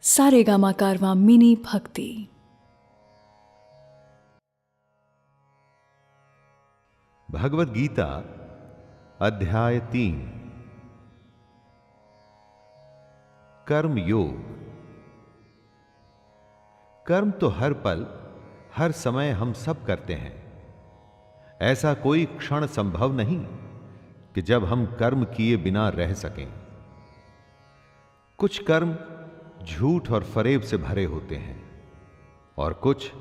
सारेगामा कारवां mini भक्ति। भगवद गीता अध्याय 3 कर्म योग। कर्म तो हर पल हर समय हम सब करते हैं। ऐसा कोई क्षण संभव नहीं कि जब हम कर्म किए बिना रह सकें। कुछ कर्म झूठ और फरेब से भरे होते हैं और कुछ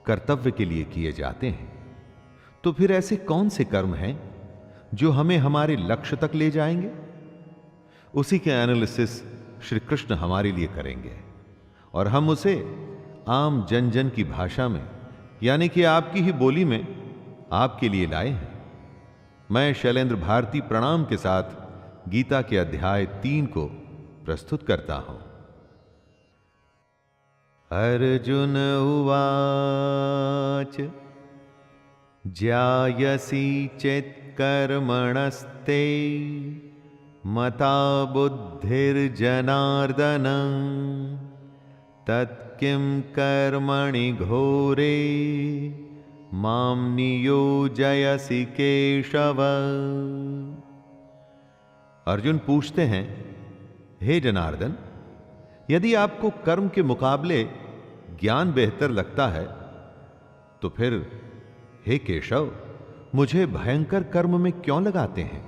कर्तव्य के लिए किए जाते हैं। तो फिर ऐसे कौन से कर्म हैं जो हमें हमारे लक्ष्य तक ले जाएंगे? उसी के एनालिसिस श्री कृष्ण हमारे लिए करेंगे और हम उसे आम जन जन की भाषा में, यानी कि आपकी ही बोली में आपके लिए लाए हैं। मैं शैलेंद्र भारती प्रणाम के साथ गीता के अध्याय 3 को प्रस्तुत करता हूं। अर्जुन उवाच ज्यायसी चेत् कर्मणस्ते मता बुद्धिर्जनार्दन तत्किं कर्मणि घोरे मां नियोजयसि केशव। अर्जुन पूछते हैं, हे जनार्दन, यदि आपको कर्म के मुकाबले ज्ञान बेहतर लगता है तो फिर हे केशव, मुझे भयंकर कर्म में क्यों लगाते हैं?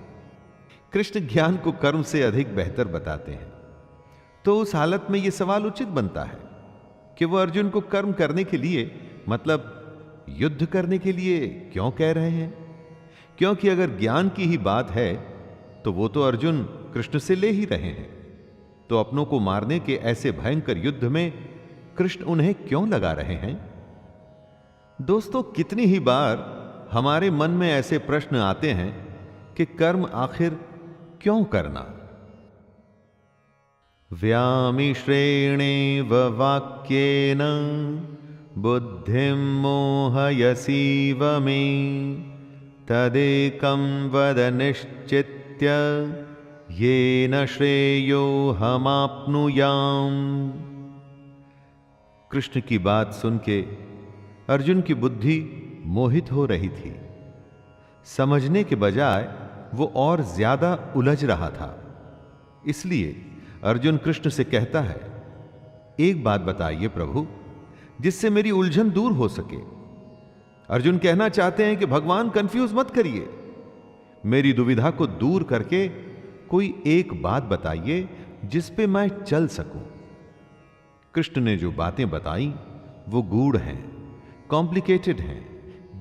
कृष्ण ज्ञान को कर्म से अधिक बेहतर बताते हैं। तो उस हालत में यह सवाल उचित बनता है कि वह अर्जुन को कर्म करने के लिए, मतलब युद्ध करने के लिए क्यों कह रहे हैं? क्योंकि अगर ज्ञान की ही बात है तो वो तो अर्जुन कृष्ण से ले ही रहे हैं। तो अपनों को मारने के ऐसे भयंकर युद्ध में कृष्ण उन्हें क्यों लगा रहे हैं? दोस्तों, कितनी ही बार हमारे मन में ऐसे प्रश्न आते हैं कि कर्म आखिर क्यों करना? व्यामिश्रेणेव वाक्येन बुद्धिं मोहयसीव मे तदेकं वद निश्चित्य येन श्रेयो हमाप्नुयाम्। कृष्ण की बात सुन के अर्जुन की बुद्धि मोहित हो रही थी। समझने के बजाय वो और ज्यादा उलझ रहा था। इसलिए अर्जुन कृष्ण से कहता है, एक बात बताइए प्रभु, जिससे मेरी उलझन दूर हो सके। अर्जुन कहना चाहते हैं कि भगवान कंफ्यूज मत करिए, मेरी दुविधा को दूर करके कोई एक बात बताइए जिस पे मैं चल सकूं। कृष्ण ने जो बातें बताई वो गूढ़ हैं, कॉम्प्लिकेटेड हैं,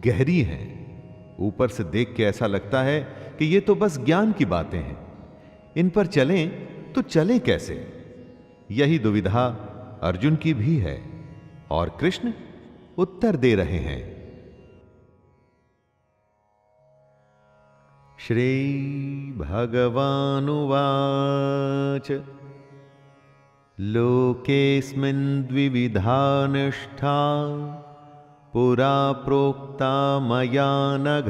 गहरी हैं। ऊपर से देख के ऐसा लगता है कि ये तो बस ज्ञान की बातें हैं, इन पर चलें तो चलें कैसे? यही दुविधा अर्जुन की भी है और कृष्ण उत्तर दे रहे हैं। श्री भगवानुवाच लोकेऽस्मिन् द्विविधा निष्ठा पुरा प्रोक्ता मया नघ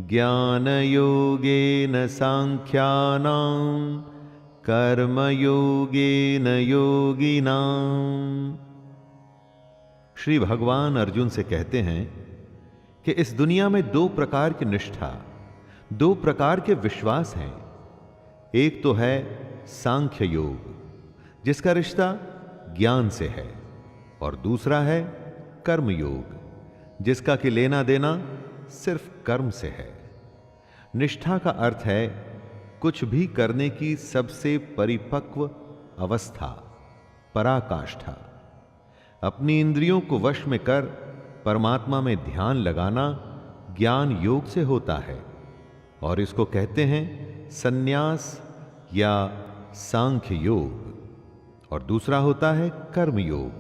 ज्ञानयोगेन सांख्यानां कर्मयोगेन योगिनाम्। श्री भगवान अर्जुन से कहते हैं कि इस दुनिया में दो प्रकार की निष्ठा, दो प्रकार के विश्वास हैं। एक तो है सांख्य योग, जिसका रिश्ता ज्ञान से है, और दूसरा है कर्म योग, जिसका कि लेना देना सिर्फ कर्म से है। निष्ठा का अर्थ है कुछ भी करने की सबसे परिपक्व अवस्था, पराकाष्ठा। अपनी इंद्रियों को वश में कर परमात्मा में ध्यान लगाना ज्ञान योग से होता है और इसको कहते हैं संन्यास या सांख्य योग। और दूसरा होता है कर्म योग,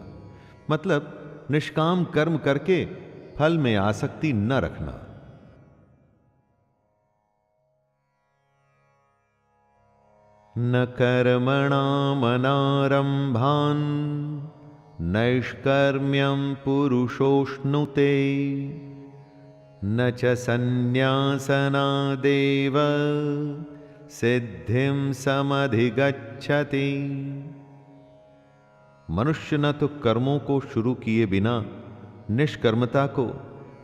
मतलब निष्काम कर्म करके फल में आसक्ति न रखना। न कर्मणामनारंभान् नैष्कर्म्यं पुरुषोष्णुते न च सन्न्यासनादेव सिद्धिं समधिगच्छति। मनुष्य न तो कर्मों को शुरू किए बिना निष्कर्मता को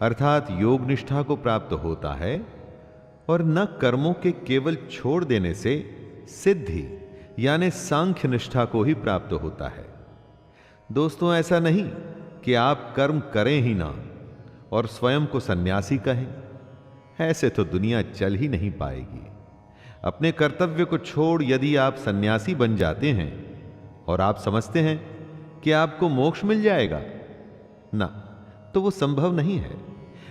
अर्थात योग निष्ठा को प्राप्त होता है और न कर्मों के केवल छोड़ देने से सिद्धि यानी सांख्य निष्ठा को ही प्राप्त होता है। दोस्तों, ऐसा नहीं कि आप कर्म करें ही ना और स्वयं को सन्यासी कहें। ऐसे तो दुनिया चल ही नहीं पाएगी। अपने कर्तव्य को छोड़ यदि आप सन्यासी बन जाते हैं और आप समझते हैं कि आपको मोक्ष मिल जाएगा, ना, तो वो संभव नहीं है।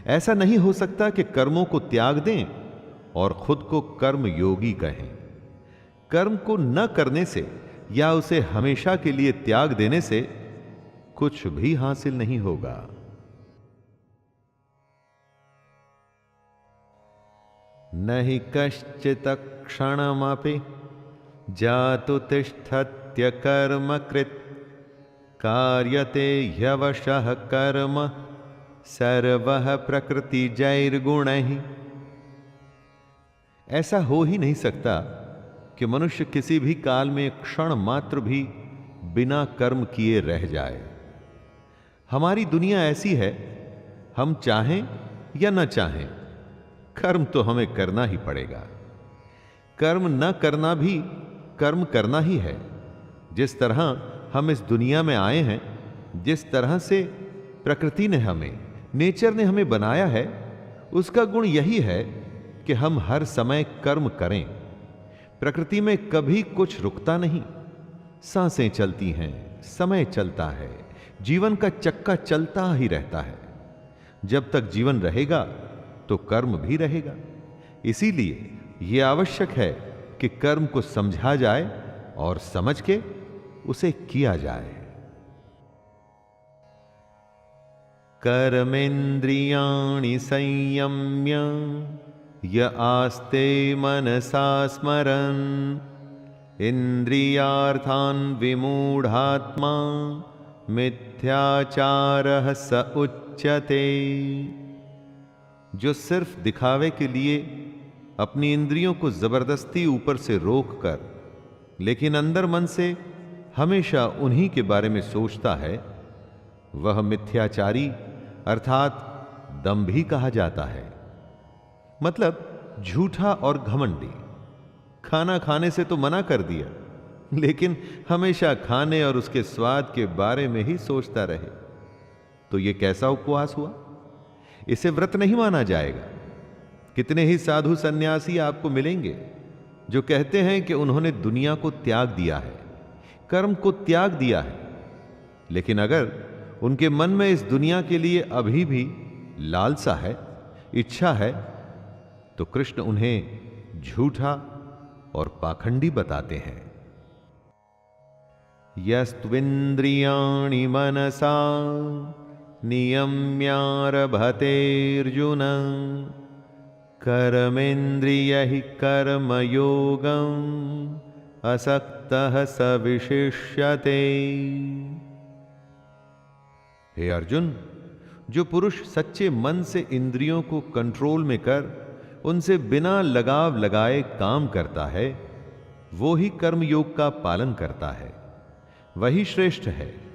ऐसा नहीं हो सकता कि कर्मों को त्याग दें और खुद को कर्म योगी कहें। कर्म को न करने से या उसे हमेशा के लिए त्याग देने से कुछ भी हासिल नहीं होगा। नहि कश्चित् क्षणमपि जातु तिष्ठत्य कर्म कृत् कार्यते ह्यवशः कर्म सर्वः प्रकृतिजैर्गुणैः। ऐसा हो ही नहीं सकता कि मनुष्य किसी भी काल में क्षण मात्र भी बिना कर्म किए रह जाए। हमारी दुनिया ऐसी है, हम चाहें या न चाहें कर्म तो हमें करना ही पड़ेगा। कर्म न करना भी कर्म करना ही है। जिस तरह हम इस दुनिया में आए हैं, जिस तरह से प्रकृति ने हमें, नेचर ने हमें बनाया है, उसका गुण यही है कि हम हर समय कर्म करें। प्रकृति में कभी कुछ रुकता नहीं। सांसें चलती हैं, समय चलता है, जीवन का चक्का चलता ही रहता है। जब तक जीवन रहेगा तो कर्म भी रहेगा। इसीलिए यह आवश्यक है कि कर्म को समझा जाए और समझ के उसे किया जाए। कर्मेन्द्रियाणि संयम्य य आस्ते मनसा स्मरन् इंद्रियार्थान् विमूढ़ात्मा मिथ्याचारः स उच्यते। जो सिर्फ दिखावे के लिए अपनी इंद्रियों को जबरदस्ती ऊपर से रोककर लेकिन अंदर मन से हमेशा उन्हीं के बारे में सोचता है, वह मिथ्याचारी अर्थात दंभी कहा जाता है। मतलब झूठा और घमंडी। खाना खाने से तो मना कर दिया, लेकिन हमेशा खाने और उसके स्वाद के बारे में ही सोचता रहे, तो यह कैसा उपवास हुआ? इसे व्रत नहीं माना जाएगा। कितने ही साधु सन्यासी आपको मिलेंगे जो कहते हैं कि उन्होंने दुनिया को त्याग दिया है, कर्म को त्याग दिया है, लेकिन अगर उनके मन में इस दुनिया के लिए अभी भी लालसा है, इच्छा है, तो कृष्ण उन्हें झूठा और पाखंडी बताते हैं। यस्त्विन्द्रियाणि मनसा नियम्यारभतेऽर्जुन कर्मेन्द्रियैः कर्मयोगम् असक्तः स विशिष्यते। हे अर्जुन, जो पुरुष सच्चे मन से इंद्रियों को कंट्रोल में कर उनसे बिना लगाव लगाए काम करता है, वो ही कर्मयोग का पालन करता है, वही श्रेष्ठ है।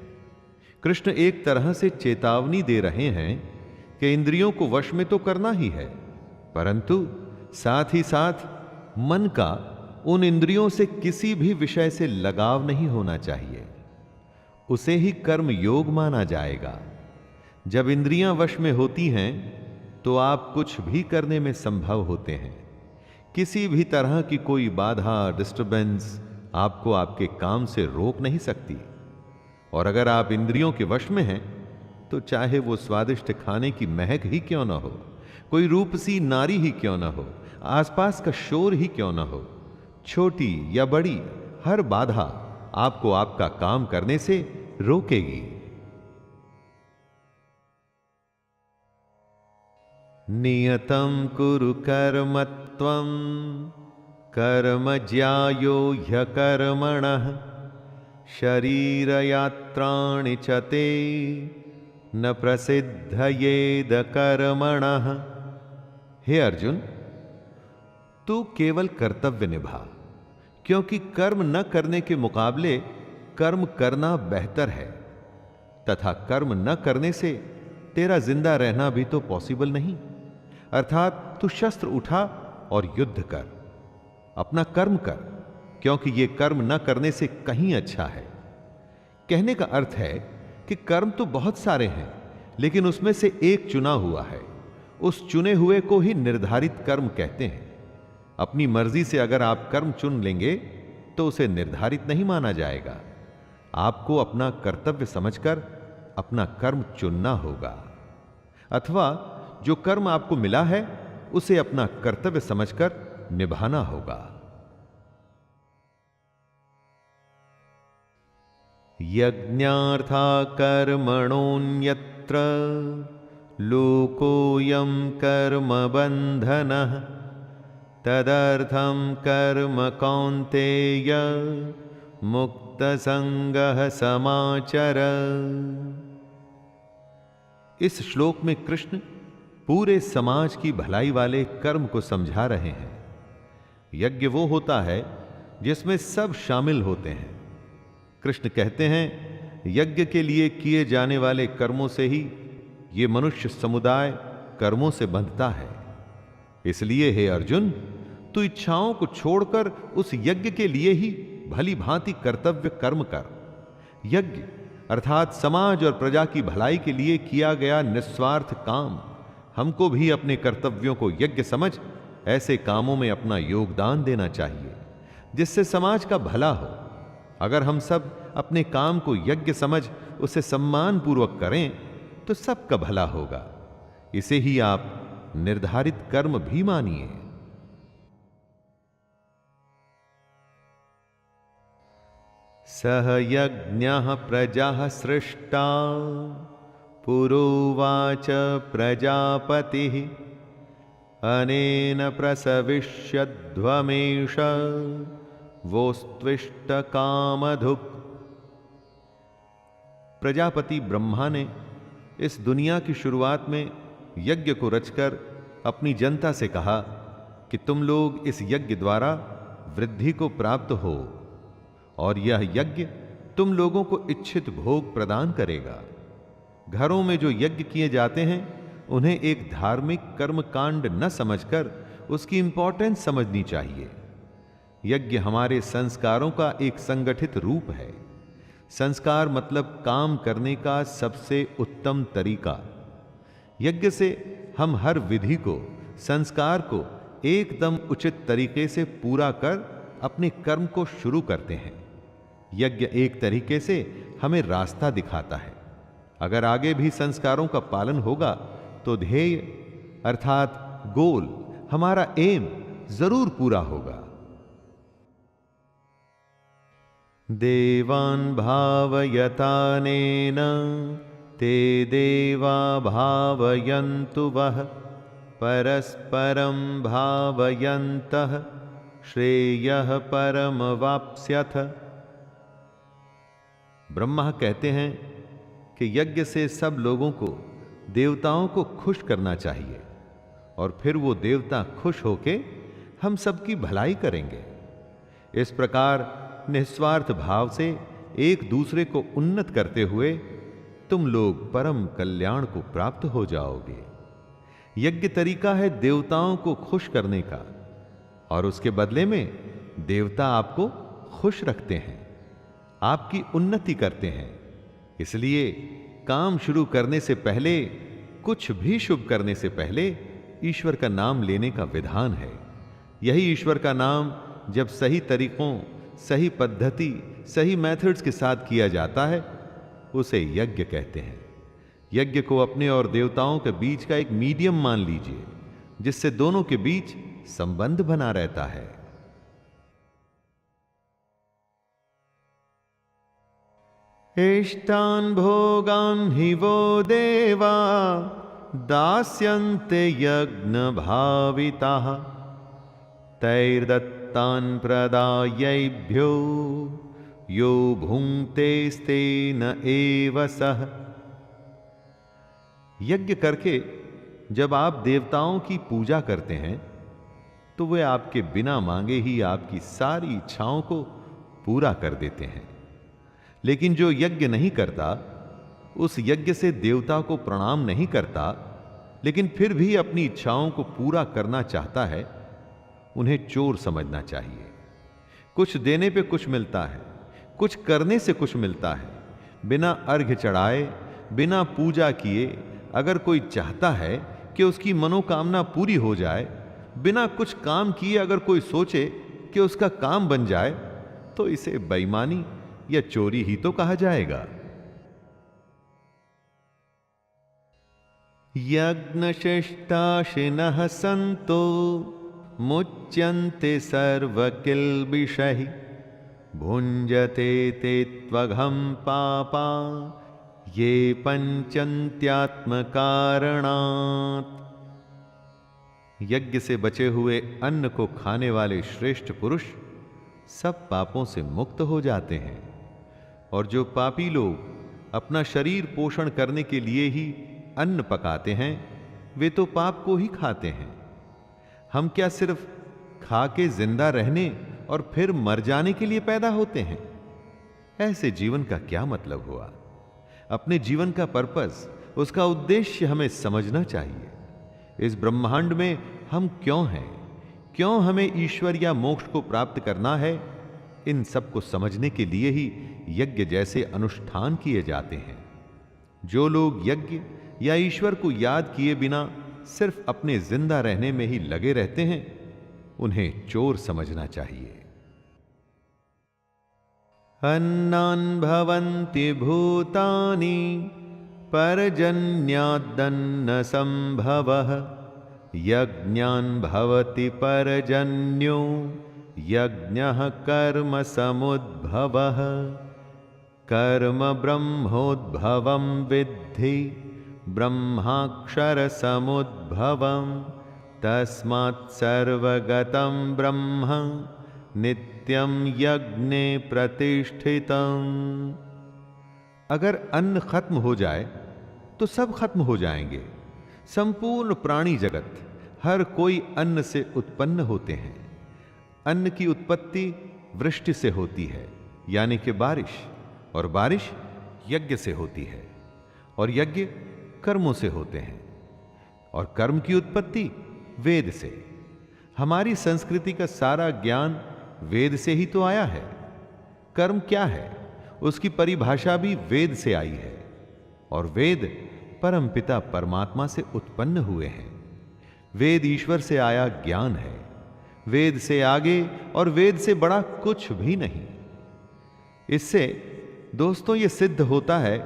कृष्ण एक तरह से चेतावनी दे रहे हैं कि इंद्रियों को वश में तो करना ही है, परंतु साथ ही साथ मन का उन इंद्रियों से किसी भी विषय से लगाव नहीं होना चाहिए। उसे ही कर्म योग माना जाएगा। जब इंद्रियां वश में होती हैं तो आप कुछ भी करने में संभव होते हैं। किसी भी तरह की कोई बाधा, डिस्टरबेंस आपको आपके काम से रोक नहीं सकती। और अगर आप इंद्रियों के वश में हैं तो चाहे वो स्वादिष्ट खाने की महक ही क्यों ना हो, कोई रूपसी नारी ही क्यों ना हो, आसपास का शोर ही क्यों ना हो, छोटी या बड़ी हर बाधा आपको आपका काम करने से रोकेगी। नियतं कुरु कर्म त्वं कर्म ज्यायो ह्यकर्मणः शरीरयात्राणि च ते न प्रसिद्धयेद कर्मणः। हे अर्जुन, तू केवल कर्तव्य निभा, क्योंकि कर्म न करने के मुकाबले कर्म करना बेहतर है, तथा कर्म न करने से तेरा जिंदा रहना भी तो पॉसिबल नहीं। अर्थात तू शस्त्र उठा और युद्ध कर, अपना कर्म कर, क्योंकि यह कर्म न करने से कहीं अच्छा है। कहने का अर्थ है कि कर्म तो बहुत सारे हैं, लेकिन उसमें से एक चुना हुआ है। उस चुने हुए को ही निर्धारित कर्म कहते हैं। अपनी मर्जी से अगर आप कर्म चुन लेंगे तो उसे निर्धारित नहीं माना जाएगा। आपको अपना कर्तव्य समझकर अपना कर्म चुनना होगा, अथवा जो कर्म आपको मिला है उसे अपना कर्तव्य समझकर निभाना होगा। यज्ञार्था कर्मणोऽन्यत्र लोकोऽयं कर्म बन्धनः तदर्थं कर्म कौन्तेय मुक्त संगः समाचर। इस श्लोक में कृष्ण पूरे समाज की भलाई वाले कर्म को समझा रहे हैं। यज्ञ वो होता है जिसमें सब शामिल होते हैं। कृष्ण कहते हैं, यज्ञ के लिए किए जाने वाले कर्मों से ही ये मनुष्य समुदाय कर्मों से बंधता है। इसलिए हे अर्जुन, तू इच्छाओं को छोड़कर उस यज्ञ के लिए ही भली भांति कर्तव्य कर्म कर। यज्ञ अर्थात समाज और प्रजा की भलाई के लिए किया गया निस्वार्थ काम। हमको भी अपने कर्तव्यों को यज्ञ समझ ऐसे कामों में अपना योगदान देना चाहिए जिससे समाज का भला हो। अगर हम सब अपने काम को यज्ञ समझ उसे सम्मान पूर्वक करें तो सबका भला होगा। इसे ही आप निर्धारित कर्म भी मानिए। सह यज्ञः प्रजाः सृष्टा पुरोवाच प्रजापतिः अनेन प्रसविष्यध्वमेष वोस्त्विष्ट कामधुक्। प्रजापति ब्रह्मा ने इस दुनिया की शुरुआत में यज्ञ को रचकर अपनी जनता से कहा कि तुम लोग इस यज्ञ द्वारा वृद्धि को प्राप्त हो, और यह यज्ञ तुम लोगों को इच्छित भोग प्रदान करेगा। घरों में जो यज्ञ किए जाते हैं उन्हें एक धार्मिक कर्मकांड न समझकर उसकी इंपॉर्टेंस समझनी चाहिए। यज्ञ हमारे संस्कारों का एक संगठित रूप है। संस्कार मतलब काम करने का सबसे उत्तम तरीका। यज्ञ से हम हर विधि को, संस्कार को एकदम उचित तरीके से पूरा कर अपने कर्म को शुरू करते हैं। यज्ञ एक तरीके से हमें रास्ता दिखाता है। अगर आगे भी संस्कारों का पालन होगा तो ध्येय अर्थात गोल, हमारा एम जरूर पूरा होगा। देवान् भावयतानेन ते देवा भावयन्तु वः परस्परं भावयन्तः श्रेयः परमवाप्स्यथ। ब्रह्मा कहते हैं कि यज्ञ से सब लोगों को, देवताओं को खुश करना चाहिए, और फिर वो देवता खुश होके हम सबकी भलाई करेंगे। इस प्रकार निस्वार्थ भाव से एक दूसरे को उन्नत करते हुए तुम लोग परम कल्याण को प्राप्त हो जाओगे। यज्ञ तरीका है देवताओं को खुश करने का, और उसके बदले में देवता आपको खुश रखते हैं, आपकी उन्नति करते हैं। इसलिए काम शुरू करने से पहले, कुछ भी शुभ करने से पहले ईश्वर का नाम लेने का विधान है। यही ईश्वर का नाम जब सही तरीकों, सही पद्धति, सही मेथड्स के साथ किया जाता है उसे यज्ञ कहते हैं। यज्ञ को अपने और देवताओं के बीच का एक मीडियम मान लीजिए, जिससे दोनों के बीच संबंध बना रहता है। इष्टान् भोगान् हि वो देवा दास्यन्ते यज्ञ भाविताः तैर्दत्तान् प्रदायैभ्यो यो भुङ्क्तेस्तेन एव सः। यज्ञ करके जब आप देवताओं की पूजा करते हैं तो वे आपके बिना मांगे ही आपकी सारी इच्छाओं को पूरा कर देते हैं। लेकिन जो यज्ञ नहीं करता, उस यज्ञ से देवता को प्रणाम नहीं करता, लेकिन फिर भी अपनी इच्छाओं को पूरा करना चाहता है, उन्हें चोर समझना चाहिए। कुछ देने पे कुछ मिलता है, कुछ करने से कुछ मिलता है। बिना अर्घ्य चढ़ाए, बिना पूजा किए अगर कोई चाहता है कि उसकी मनोकामना पूरी हो जाए, बिना कुछ काम किए अगर कोई सोचे कि उसका काम बन जाए, तो इसे बेईमानी या चोरी ही तो कहा जाएगा। यज्ञशिष्टाशिनः सन्तो मुच्यन्ते सर्वकिल्बिषैः भुञ्जते ते त्वघं पापा ये पंचन्त्यात्मकारणात्। यज्ञ से बचे हुए अन्न को खाने वाले श्रेष्ठ पुरुष सब पापों से मुक्त हो जाते हैं, और जो पापी लोग अपना शरीर पोषण करने के लिए ही अन्न पकाते हैं, वे तो पाप को ही खाते हैं। हम क्या सिर्फ खा के जिंदा रहने और फिर मर जाने के लिए पैदा होते हैं? ऐसे जीवन का क्या मतलब हुआ? अपने जीवन का पर्पस, उसका उद्देश्य हमें समझना चाहिए। इस ब्रह्मांड में हम क्यों हैं, क्यों हमें ईश्वर या मोक्ष को प्राप्त करना है, इन सब को समझने के लिए ही यज्ञ जैसे अनुष्ठान किए जाते हैं। जो लोग यज्ञ या ईश्वर को याद किए बिना सिर्फ अपने जिंदा रहने में ही लगे रहते हैं, उन्हें चोर समझना चाहिए। अन्नान् भवन्ति भूतानि पर्जन्यादन्न संभवः यज्ञान् भवति पर्जन्यो यज्ञः कर्म समुद्भवः कर्म ब्रह्मोद्भवं विद्धि ब्रह्माक्षर समुद्भवं तस्मात् सर्वगतं ब्रह्म नित्यं यज्ञे प्रतिष्ठितम्। अगर अन्न खत्म हो जाए तो सब खत्म हो जाएंगे। संपूर्ण प्राणी जगत, हर कोई अन्न से उत्पन्न होते हैं। अन्न की उत्पत्ति वृष्टि से होती है, यानी कि बारिश, और बारिश यज्ञ से होती है, और यज्ञ कर्मों से होते हैं, और कर्म की उत्पत्ति वेद से। हमारी संस्कृति का सारा ज्ञान वेद से ही तो आया है। कर्म क्या है, उसकी परिभाषा भी वेद से आई है, और वेद परमपिता परमात्मा से उत्पन्न हुए हैं। वेद ईश्वर से आया ज्ञान है। वेद से आगे और वेद से बड़ा कुछ भी नहीं। इससे दोस्तों ये सिद्ध होता है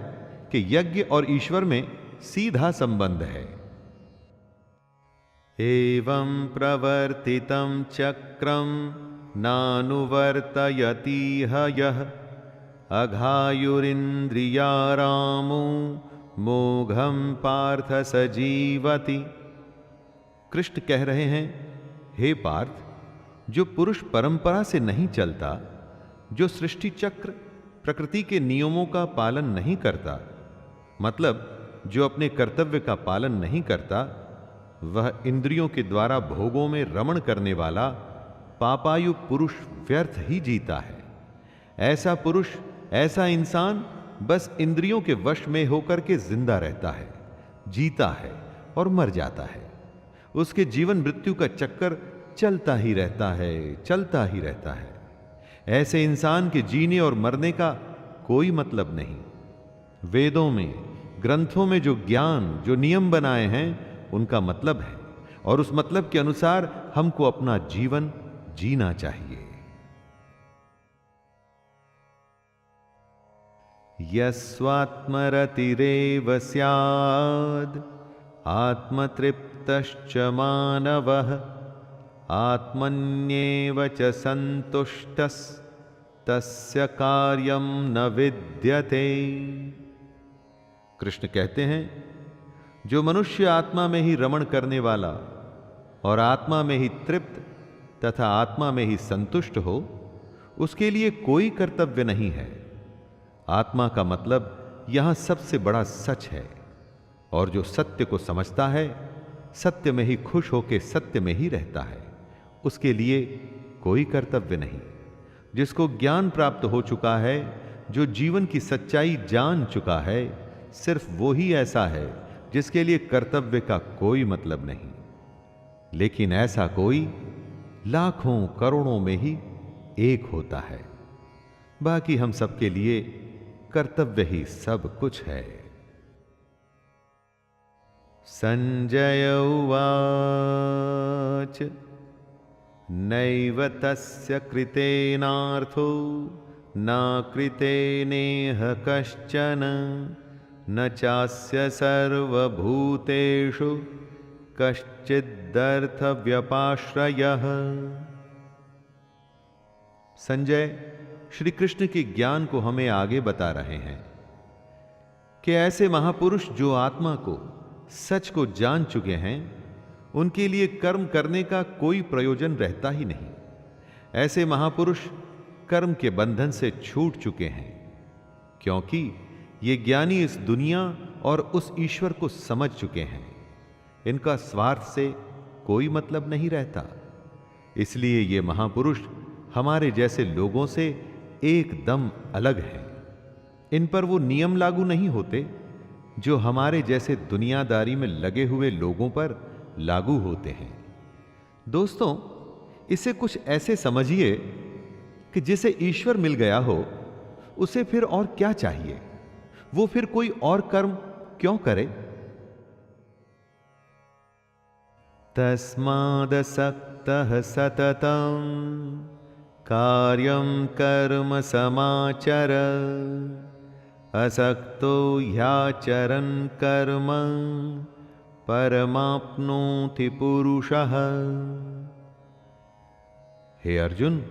कि यज्ञ और ईश्वर में सीधा संबंध है। एवं प्रवर्तितं चक्रम नानुवर्तयतीह यः अघायुरिन्द्रियारामो मोघम पार्थ सजीवति। कृष्ण कह रहे हैं, हे पार्थ, जो पुरुष परंपरा से नहीं चलता, जो सृष्टि चक्र प्रकृति के नियमों का पालन नहीं करता, मतलब जो अपने कर्तव्य का पालन नहीं करता, वह इंद्रियों के द्वारा भोगों में रमण करने वाला पापायु पुरुष व्यर्थ ही जीता है। ऐसा पुरुष, ऐसा इंसान बस इंद्रियों के वश में होकर के जिंदा रहता है, जीता है और मर जाता है। उसके जीवन मृत्यु का चक्कर चलता ही रहता है, चलता ही रहता है। ऐसे इंसान के जीने और मरने का कोई मतलब नहीं। वेदों में, ग्रंथों में जो ज्ञान, जो नियम बनाए हैं, उनका मतलब है, और उस मतलब के अनुसार हमको अपना जीवन जीना चाहिए। यस्वात्मरतिरेव स्याद् आत्मतृप्तश्च मानवः आत्मन्येव च सन्तुष्टस्तस्य कार्यं न विद्यते। कृष्ण कहते हैं, जो मनुष्य आत्मा में ही रमण करने वाला और आत्मा में ही तृप्त तथा आत्मा में ही संतुष्ट हो, उसके लिए कोई कर्तव्य नहीं है। आत्मा का मतलब यहां सबसे बड़ा सच है, और जो सत्य को समझता है, सत्य में ही खुश होकर सत्य में ही रहता है, उसके लिए कोई कर्तव्य नहीं। जिसको ज्ञान प्राप्त हो चुका है, जो जीवन की सच्चाई जान चुका है, सिर्फ वो ही ऐसा है जिसके लिए कर्तव्य का कोई मतलब नहीं। लेकिन ऐसा कोई लाखों करोड़ों में ही एक होता है। बाकी हम सबके लिए कर्तव्य ही सब कुछ है। संजय उवाच नैव तस्य कृतेनार्थो न कृतेनेह कश्चन न चास्य सर्वभूतेषु कश्चिदर्थ व्यपाश्रयः। संजय श्री कृष्ण के ज्ञान को हमें आगे बता रहे हैं कि ऐसे महापुरुष जो आत्मा को, सच को जान चुके हैं, उनके लिए कर्म करने का कोई प्रयोजन रहता ही नहीं। ऐसे महापुरुष कर्म के बंधन से छूट चुके हैं, क्योंकि ये ज्ञानी इस दुनिया और उस ईश्वर को समझ चुके हैं। इनका स्वार्थ से कोई मतलब नहीं रहता। इसलिए ये महापुरुष हमारे जैसे लोगों से एकदम अलग हैं। इन पर वो नियम लागू नहीं होते जो हमारे जैसे दुनियादारी में लगे हुए लोगों पर लागू होते हैं। दोस्तों, इसे कुछ ऐसे समझिए कि जिसे ईश्वर मिल गया हो, उसे फिर और क्या चाहिए? वो फिर कोई और कर्म क्यों करे? तस्मादसक्तः सततं कार्यं कर्म समाचर असक्तो ह्याचरन् कर्म परमाप्नोति पुरुषः। हे अर्जुन,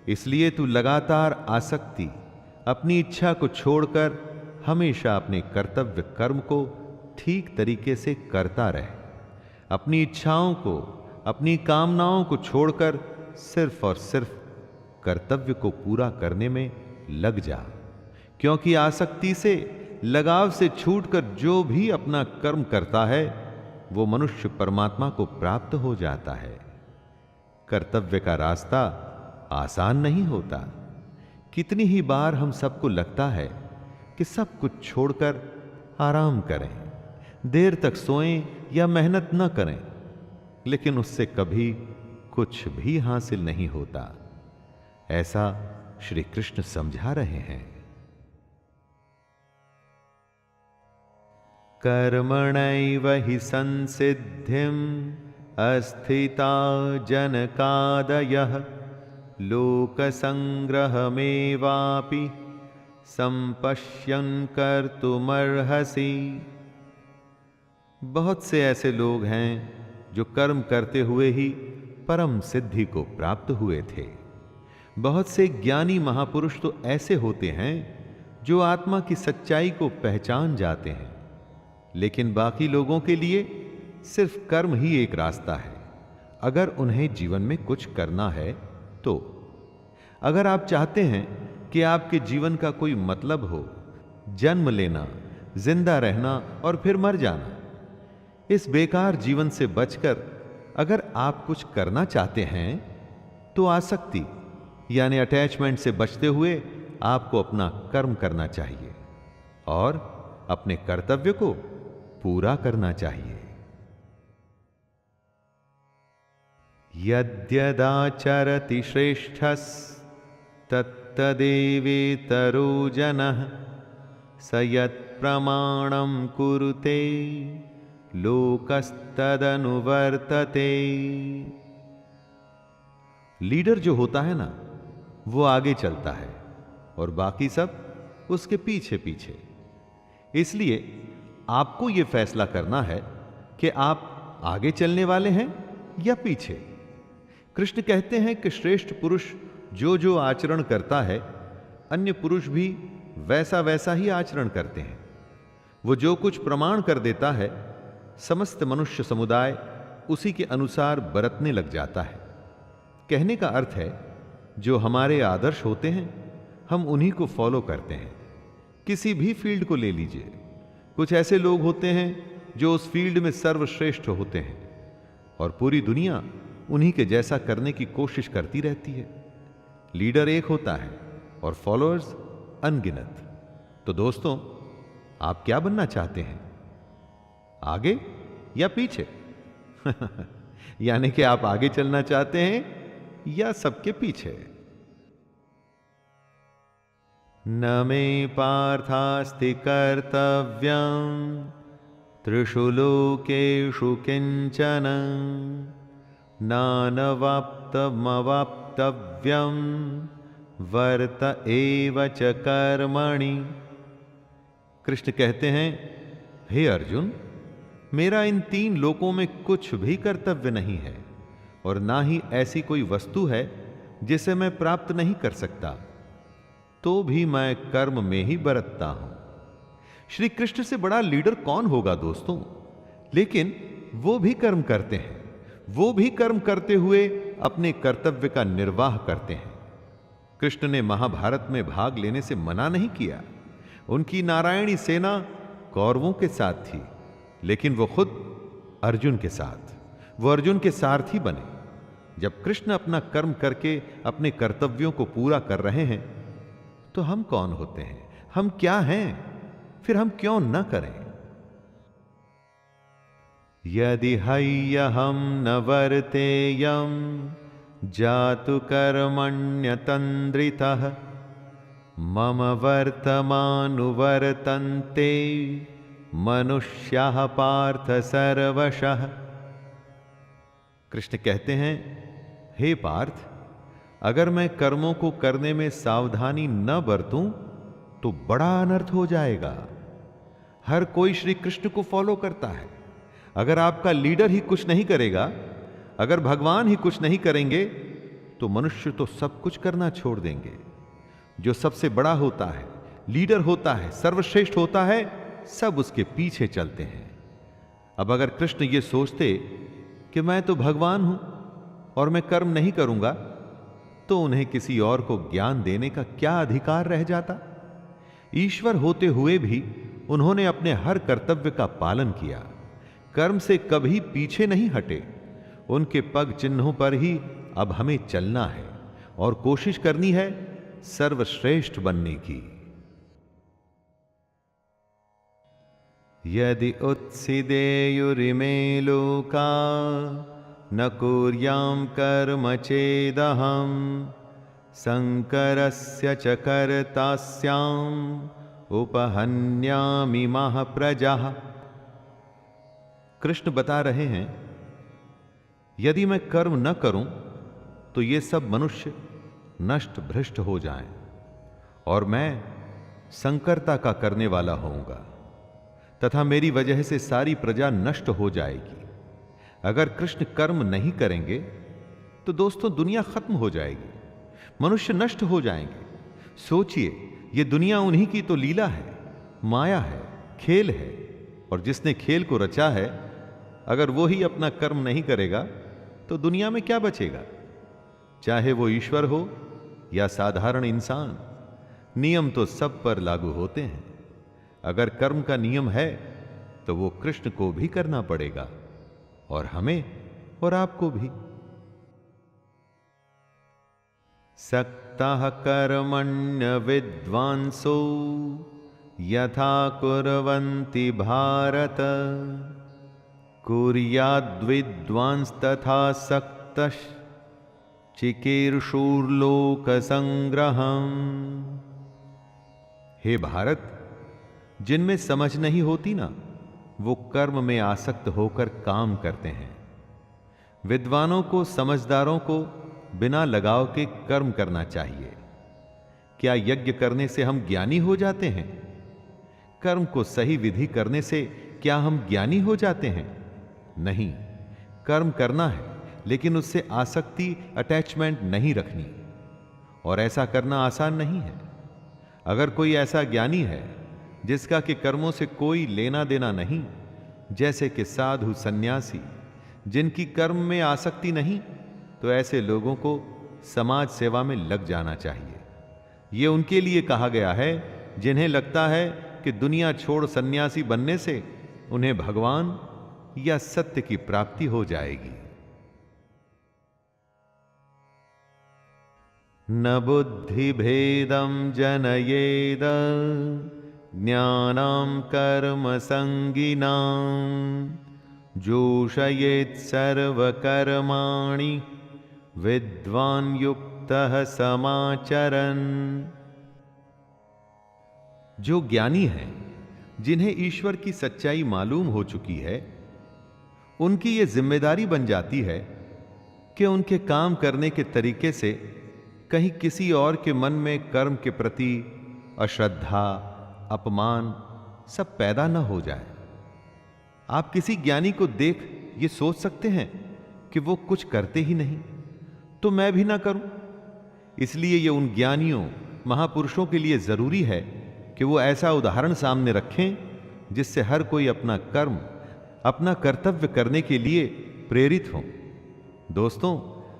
इसलिए तू लगातार आसक्ति, अपनी इच्छा को छोड़कर हमेशा अपने कर्तव्य कर्म को ठीक तरीके से करता रहे। अपनी इच्छाओं को, अपनी कामनाओं को छोड़कर सिर्फ और सिर्फ कर्तव्य को पूरा करने में लग जा, क्योंकि आसक्ति से, लगाव से छूटकर जो भी अपना कर्म करता है, वो मनुष्य परमात्मा को प्राप्त हो जाता है। कर्तव्य का रास्ता आसान नहीं होता। कितनी ही बार हम सबको लगता है कि सब कुछ छोड़कर आराम करें, देर तक सोएं या मेहनत न करें, लेकिन उससे कभी कुछ भी हासिल नहीं होता। ऐसा श्री कृष्ण समझा रहे हैं। कर्मणैव हि संसिद्धिम् अस्थिता जनकादयः लोकसंग्रहमेवापि संपश्यन् कर्तुमर्हसि। बहुत से ऐसे लोग हैं जो कर्म करते हुए ही परम सिद्धि को प्राप्त हुए थे। बहुत से ज्ञानी महापुरुष तो ऐसे होते हैं जो आत्मा की सच्चाई को पहचान जाते हैं, लेकिन बाकी लोगों के लिए सिर्फ कर्म ही एक रास्ता है, अगर उन्हें जीवन में कुछ करना है तो। अगर आप चाहते हैं कि आपके जीवन का कोई मतलब हो, जन्म लेना, जिंदा रहना और फिर मर जाना, इस बेकार जीवन से बचकर अगर आप कुछ करना चाहते हैं तो आसक्ति यानी अटैचमेंट से बचते हुए आपको अपना कर्म करना चाहिए और अपने कर्तव्य को पूरा करना चाहिए। यद्यदाचरति श्रेष्ठस्तत्तदेवेतरो जनः स यत्प्रमाणं कुरुते लोकस्तदनुवर्तते। लीडर जो होता है ना, वो आगे चलता है और बाकी सब उसके पीछे पीछे। इसलिए आपको यह फैसला करना है कि आप आगे चलने वाले हैं या पीछे। कृष्ण कहते हैं कि श्रेष्ठ पुरुष जो जो आचरण करता है, अन्य पुरुष भी वैसा वैसा ही आचरण करते हैं। वो जो कुछ प्रमाण कर देता है, समस्त मनुष्य समुदाय उसी के अनुसार बरतने लग जाता है। कहने का अर्थ है, जो हमारे आदर्श होते हैं, हम उन्हीं को फॉलो करते हैं। किसी भी फील्ड को ले लीजिए, कुछ ऐसे लोग होते हैं जो उस फील्ड में सर्वश्रेष्ठ होते हैं और पूरी दुनिया उन्हीं के जैसा करने की कोशिश करती रहती है। लीडर एक होता है और फॉलोअर्स अनगिनत। तो दोस्तों, आप क्या बनना चाहते हैं, आगे या पीछे? यानी कि आप आगे चलना चाहते हैं या सबके पीछे? न मे पार्थास्ति कर्तव्यं त्रिषु लोकेषु किंचन नानवाप्तमवाप्तव्यं वर्त एव च कर्मणि। कृष्ण कहते हैं, हे अर्जुन, मेरा इन 3 लोकों में कुछ भी कर्तव्य नहीं है और ना ही ऐसी कोई वस्तु है जिसे मैं प्राप्त नहीं कर सकता, तो भी मैं कर्म में ही बरतता हूं। श्री कृष्ण से बड़ा लीडर कौन होगा दोस्तों? लेकिन वो भी कर्म करते हैं, वो भी कर्म करते हुए अपने कर्तव्य का निर्वाह करते हैं। कृष्ण ने महाभारत में भाग लेने से मना नहीं किया। उनकी नारायणी सेना कौरवों के साथ थी, लेकिन वो खुद अर्जुन के साथ, वो अर्जुन के सारथी बने। जब कृष्ण अपना कर्म करके अपने कर्तव्यों को पूरा कर रहे हैं, तो हम कौन होते हैं, हम क्या हैं, फिर हम क्यों न करें? यदि हय्यहं न वर्तेयं जातु कर्मण्यतन्द्रितः मम वर्तमानुवर्तन्ते मनुष्याः पार्थ सर्वशः। कृष्ण कहते हैं, हे पार्थ, अगर मैं कर्मों को करने में सावधानी न बरतूं तो बड़ा अनर्थ हो जाएगा। हर कोई श्री कृष्ण को फॉलो करता है। अगर आपका लीडर ही कुछ नहीं करेगा, अगर भगवान ही कुछ नहीं करेंगे, तो मनुष्य तो सब कुछ करना छोड़ देंगे। जो सबसे बड़ा होता है, लीडर होता है, सर्वश्रेष्ठ होता है, सब उसके पीछे चलते हैं। अब अगर कृष्ण ये सोचते कि मैं तो भगवान हूं और मैं कर्म नहीं करूंगा, तो उन्हें किसी और को ज्ञान देने का क्या अधिकार रह जाता? ईश्वर होते हुए भी उन्होंने अपने हर कर्तव्य का पालन किया, कर्म से कभी पीछे नहीं हटे। उनके पग चिन्हों पर ही अब हमें चलना है और कोशिश करनी है सर्वश्रेष्ठ बनने की। यदि उत्सिदेयुरिमे लोका न कुर्यां कर्म चेदहं शंकरस्य च कर्तास्याम् उपहन्यामि महाप्रजाः। कृष्ण बता रहे हैं, यदि मैं कर्म न करूं तो ये सब मनुष्य नष्ट भ्रष्ट हो जाएं और मैं संकरता का करने वाला होऊंगा तथा मेरी वजह से सारी प्रजा नष्ट हो जाएगी। अगर कृष्ण कर्म नहीं करेंगे तो दोस्तों दुनिया खत्म हो जाएगी, मनुष्य नष्ट हो जाएंगे। सोचिए, ये दुनिया उन्हीं की तो लीला है, माया है, खेल है, और जिसने खेल को रचा है, अगर वो ही अपना कर्म नहीं करेगा तो दुनिया में क्या बचेगा? चाहे वो ईश्वर हो या साधारण इंसान, नियम तो सब पर लागू होते हैं। अगर कर्म का नियम है तो वो कृष्ण को भी करना पड़ेगा और हमें और आपको भी। सक्तः कर्मण्य विद्वांसो यथा कुर्वन्ति भारत कुर्याद्विद्वांस तथा सक्तः चिकीर्षुर्लोक संग्रहम्। हे भारत, जिनमें समझ नहीं होती ना, वो कर्म में आसक्त होकर काम करते हैं। विद्वानों को, समझदारों को बिना लगाव के कर्म करना चाहिए। क्या यज्ञ करने से हम ज्ञानी हो जाते हैं? कर्म को सही विधि करने से क्या हम ज्ञानी हो जाते हैं? नहीं, कर्म करना है लेकिन उससे आसक्ति, अटैचमेंट नहीं रखनी, और ऐसा करना आसान नहीं है। अगर कोई ऐसा ज्ञानी है जिसका कि कर्मों से कोई लेना देना नहीं, जैसे कि साधु, सन्यासी, जिनकी कर्म में आसक्ति नहीं, तो ऐसे लोगों को समाज सेवा में लग जाना चाहिए। यह उनके लिए कहा गया है जिन्हें लगता है कि दुनिया छोड़ सन्यासी बनने से उन्हें भगवान या सत्य की प्राप्ति हो जाएगी। न बुद्धिभेदं जनयेद ज्ञानां कर्म संगिनां जोषयेत् सर्वकर्माणि विद्वान् युक्तः समाचरन्। जो ज्ञानी हैं, जिन्हें ईश्वर की सच्चाई मालूम हो चुकी है, उनकी यह जिम्मेदारी बन जाती है कि उनके काम करने के तरीके से कहीं किसी और के मन में कर्म के प्रति अश्रद्धा, अपमान सब पैदा न हो जाए। आप किसी ज्ञानी को देख ये सोच सकते हैं कि वो कुछ करते ही नहीं, तो मैं भी ना करूं। इसलिए ये उन ज्ञानियों, महापुरुषों के लिए जरूरी है कि वो ऐसा उदाहरण सामने रखें जिससे हर कोई अपना कर्म, अपना कर्तव्य करने के लिए प्रेरित हो। दोस्तों,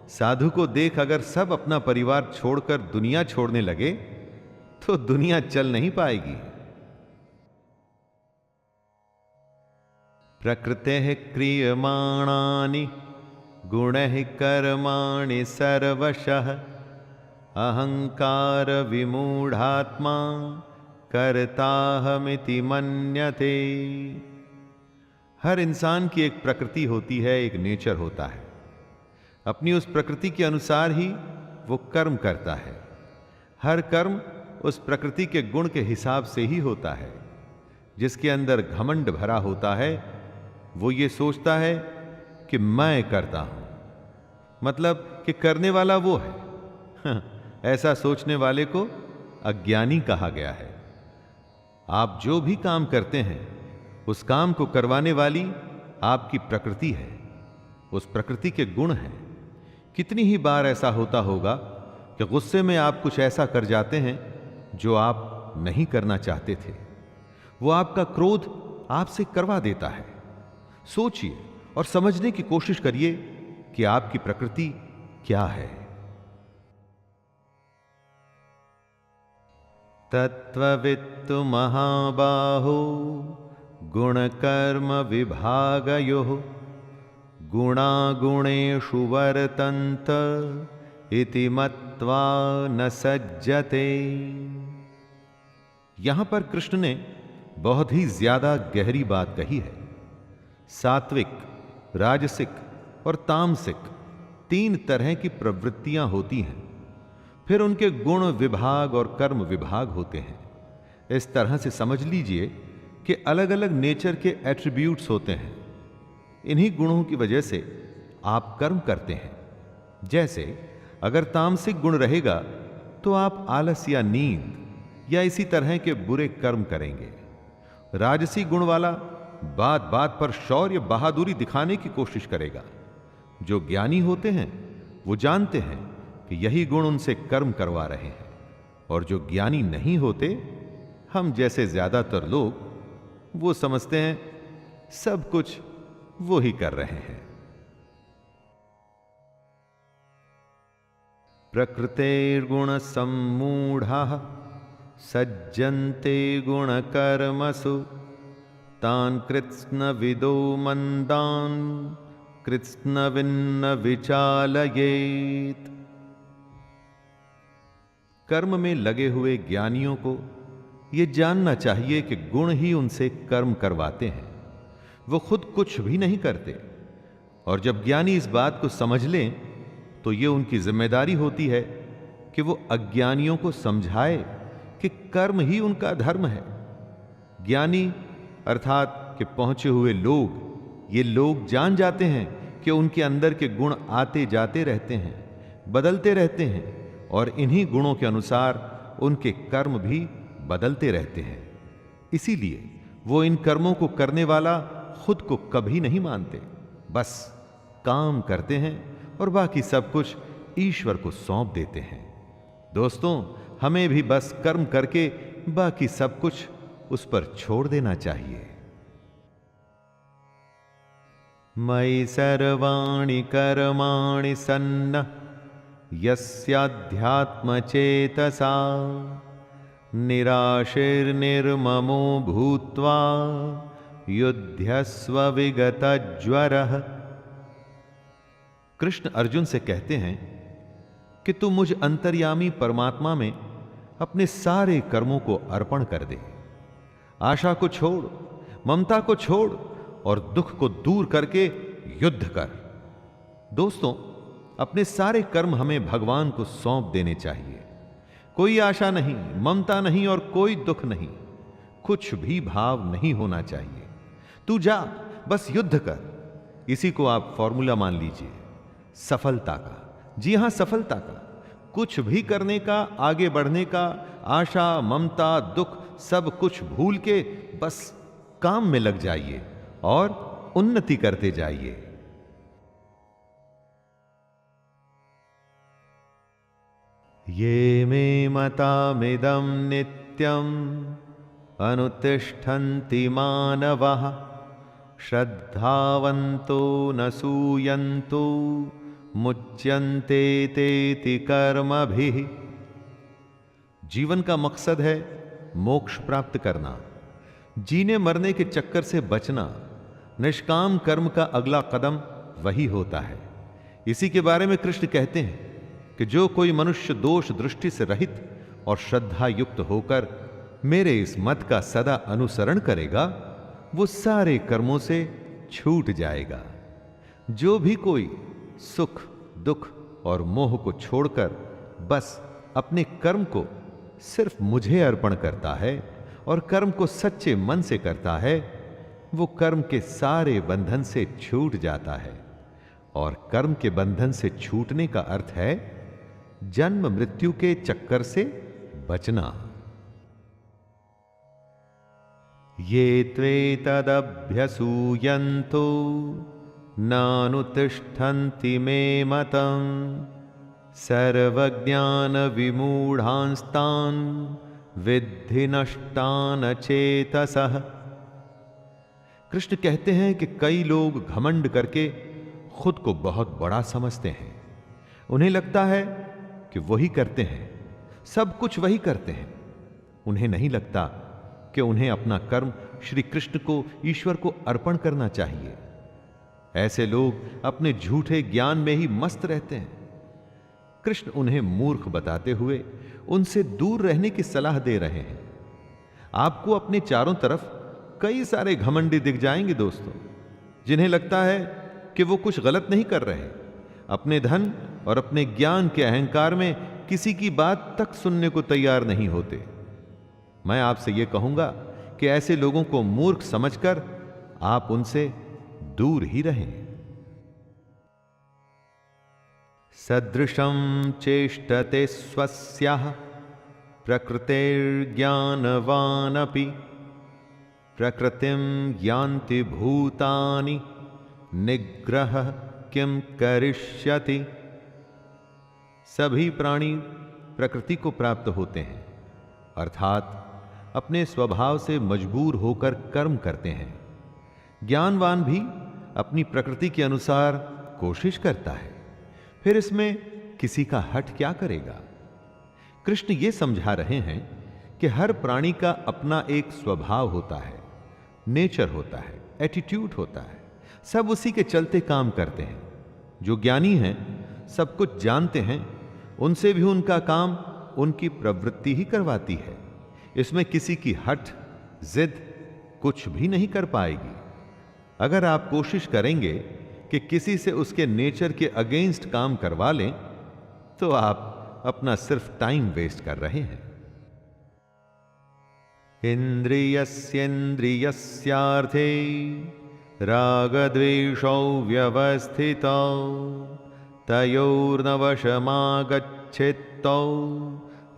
साधु को देख अगर सब अपना परिवार छोड़कर दुनिया छोड़ने लगे तो दुनिया चल नहीं पाएगी। प्रकृतेः क्रियमाणानि गुणैः कर्माणि सर्वशः अहंकार विमूढ़ात्मा कर्ताहमिति मन्यते। हर इंसान की एक प्रकृति होती है, एक नेचर होता है। अपनी उस प्रकृति के अनुसार ही वो कर्म करता है। हर कर्म उस प्रकृति के गुण के हिसाब से ही होता है। जिसके अंदर घमंड भरा होता है वो ये सोचता है कि मैं करता हूं, मतलब कि करने वाला वो है। ऐसा सोचने वाले को अज्ञानी कहा गया है। आप जो भी काम करते हैं उस काम को करवाने वाली आपकी प्रकृति है, उस प्रकृति के गुण हैं। कितनी ही बार ऐसा होता होगा कि गुस्से में आप कुछ ऐसा कर जाते हैं जो आप नहीं करना चाहते थे। वो आपका क्रोध आपसे करवा देता है। सोचिए और समझने की कोशिश करिए कि आपकी प्रकृति क्या है। तत्त्ववित्तु महाबाहो गुणकर्म विभागयोः गुणागुणेषु वर्तन्त इति मत्वा न सज्जते। यहां पर कृष्ण ने बहुत ही ज्यादा गहरी बात कही है। सात्विक, राजसिक और तामसिक 3 तरह की प्रवृत्तियां होती हैं। फिर उनके गुण विभाग और कर्म विभाग होते हैं। इस तरह से समझ लीजिए कि अलग अलग नेचर के एट्रीब्यूट्स होते हैं। इन्हीं गुणों की वजह से आप कर्म करते हैं। जैसे अगर तामसिक गुण रहेगा तो आप आलस या नींद या इसी तरह के बुरे कर्म करेंगे। राजसी गुण वाला बात बात पर शौर्य, बहादुरी दिखाने की कोशिश करेगा। जो ज्ञानी होते हैं वो जानते हैं कि यही गुण उनसे कर्म करवा रहे हैं। और जो ज्ञानी नहीं होते, हम जैसे ज्यादातर लोग, वो समझते हैं सब कुछ वो ही कर रहे हैं। प्रकृतेर्गुण सम्मूढ़ाः सज्जन्ते गुण कर्मसु तान् कृत्स्न विदो मंदान् कृत्स्न विन्न विचालयेत्। कर्म में लगे हुए ज्ञानियों को यह जानना चाहिए कि गुण ही उनसे कर्म करवाते हैं, वो खुद कुछ भी नहीं करते। और जब ज्ञानी इस बात को समझ लें तो यह उनकी जिम्मेदारी होती है कि वो अज्ञानियों को समझाए कि कर्म ही उनका धर्म है। ज्ञानी अर्थात कि पहुंचे हुए लोग, ये लोग जान जाते हैं कि उनके अंदर के गुण आते जाते रहते हैं, बदलते रहते हैं, और इन्हीं गुणों के अनुसार उनके कर्म भी बदलते रहते हैं। इसीलिए वो इन कर्मों को करने वाला खुद को कभी नहीं मानते, बस काम करते हैं और बाकी सब कुछ ईश्वर को सौंप देते हैं। दोस्तों, हमें भी बस कर्म करके बाकी सब कुछ उस पर छोड़ देना चाहिए। मयि सर्वाणि कर्माणि सन्नः यस्याध्यात्म चेतसा निराशिर्निर्ममो भूत्वा युध्यस्व विगतज्वरः। कृष्ण अर्जुन से कहते हैं कि तू मुझ अंतर्यामी परमात्मा में अपने सारे कर्मों को अर्पण कर दे। आशा को छोड़, ममता को छोड़ और दुख को दूर करके युद्ध कर। दोस्तों, अपने सारे कर्म हमें भगवान को सौंप देने चाहिए। कोई आशा नहीं, ममता नहीं और कोई दुख नहीं, कुछ भी भाव नहीं होना चाहिए। तू जा, बस युद्ध कर। इसी को आप फॉर्मूला मान लीजिए सफलता का। जी हां, सफलता का। कुछ भी करने का, आगे बढ़ने का, आशा, ममता, दुख सब कुछ भूल के बस काम में लग जाइए और उन्नति करते जाइए। ये मे मतामिदं नित्यम् अनुतिष्ठन्ति मानवः श्रद्धावन्तो न सूयन्तो मुच्यन्ते तेति कर्मभिः। जीवन का मकसद है मोक्ष प्राप्त करना, जीने मरने के चक्कर से बचना। निष्काम कर्म का अगला कदम वही होता है। इसी के बारे में कृष्ण कहते हैं कि जो कोई मनुष्य दोष दृष्टि से रहित और श्रद्धा युक्त होकर मेरे इस मत का सदा अनुसरण करेगा, वो सारे कर्मों से छूट जाएगा। जो भी कोई सुख, दुख और मोह को छोड़कर बस अपने कर्म को सिर्फ मुझे अर्पण करता है और कर्म को सच्चे मन से करता है, वो कर्म के सारे बंधन से छूट जाता है। और कर्म के बंधन से छूटने का अर्थ है जन्म मृत्यु के चक्कर से बचना। ये त्वेतदभ्यसूयन्तो नानुतिष्ठन्ति मे मतम् सर्वज्ञान विमूढ़ांस्तान् विद्धि नष्टान चेतसः। कृष्ण कहते हैं कि कई लोग घमंड करके खुद को बहुत बड़ा समझते हैं। उन्हें लगता है कि वही करते हैं, सब कुछ वही करते हैं। उन्हें नहीं लगता कि उन्हें अपना कर्म श्री कृष्ण को, ईश्वर को अर्पण करना चाहिए। ऐसे लोग अपने झूठे ज्ञान में ही मस्त रहते हैं। कृष्ण उन्हें मूर्ख बताते हुए उनसे दूर रहने की सलाह दे रहे हैं। आपको अपने चारों तरफ कई सारे घमंडी दिख जाएंगे दोस्तों, जिन्हें लगता है कि वो कुछ गलत नहीं कर रहे। अपने धन और अपने ज्ञान के अहंकार में किसी की बात तक सुनने को तैयार नहीं होते। मैं आपसे यह कहूंगा कि ऐसे लोगों को मूर्ख समझकर आप उनसे दूर ही रहें। सदृशं चेष्टते स्वस्याः प्रकृतेर्ज्ञानवानपि प्रकृतिं यान्ति भूतानि निग्रह किं करिष्यति। सभी प्राणी प्रकृति को प्राप्त होते हैं, अर्थात अपने स्वभाव से मजबूर होकर कर्म करते हैं। ज्ञानवान भी अपनी प्रकृति के अनुसार कोशिश करता है, फिर इसमें किसी का हठ क्या करेगा। कृष्ण ये समझा रहे हैं कि हर प्राणी का अपना एक स्वभाव होता है, नेचर होता है, एटीट्यूड होता है। सब उसी के चलते काम करते हैं। जो ज्ञानी हैं, सब कुछ जानते हैं, उनसे भी उनका काम उनकी प्रवृत्ति ही करवाती है। इसमें किसी की हठ, जिद कुछ भी नहीं कर पाएगी। अगर आप कोशिश करेंगे कि किसी से उसके नेचर के अगेंस्ट काम करवा लें, तो आप अपना सिर्फ टाइम वेस्ट कर रहे हैं। इंद्रियस्येन्द्रियस्यार्थे रागद्वेषौ व्यवस्थितौ तयोर्न वशमागच्छेत्तौ